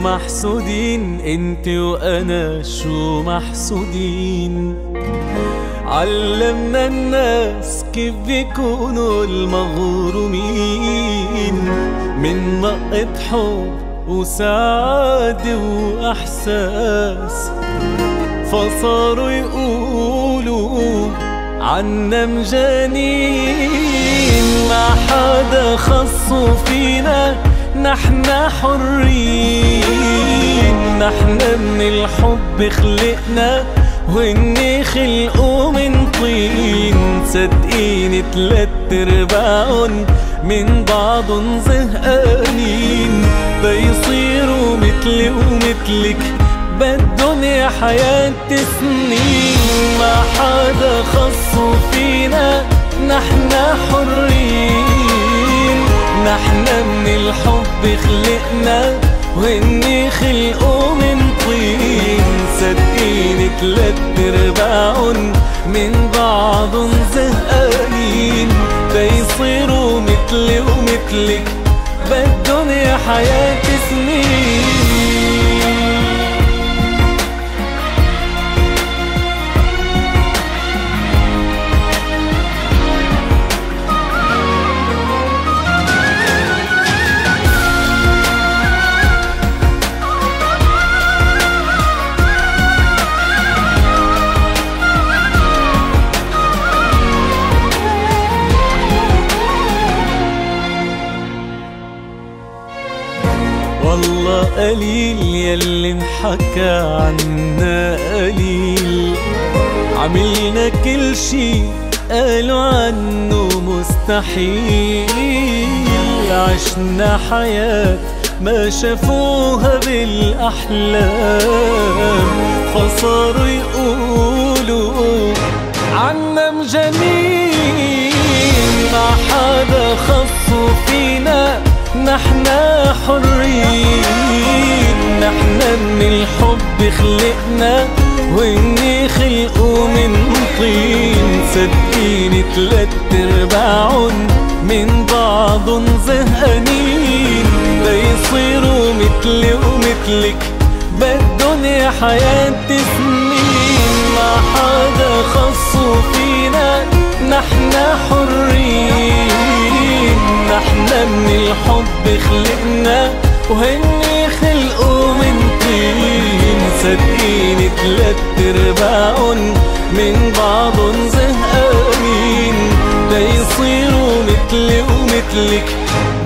محسودين، انت وانا شو محسودين. علمنا الناس كيف بيكونوا المغرومين من نقطة حب وسعادة وإحساس، فصاروا يقولوا عنا مجانين. ما حدا خصو فينا، نحنا حرين، نحنا من الحب خلقنا وهني خلقوا من طين. صدقيني 3/4 من بعضن زهقانين، بيصيروا مثلي ومثلك بالدنيا حياة سنين. ما حدا خصو فينا، نحنا حرين، نحنا من الحب خلقنا وهني خلقوا من طين. صدقيني 3/4 من بعضن زهقانين، بيصيروا مثلي ومثلك بالدنيا حياة سنين. والله قليل يلي انحكى عنا قليل، عملنا كل شي قالوا عنه مستحيل. عشنا حياة ما شافوها بالأحلام، فصاروا يقولوا عنا مجانين. ما حدا خصو فينا، نحنا حرين، نحنا من الحب خلقنا وهني خلقوا من طين. صدقيني 3/4 من بعضن زهقانين، بيصيروا مثلي ومثلك بالدنيا حياة سنين. ما حدا خصو فينا، نحنا حرين، نحنا من الحب خلقنا وهني خلقوا من طين. صدقيني 3/4 من بعضن زهقانين، بيصيروا مثلي ومثلك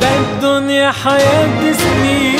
بالدنيا حياة سنين.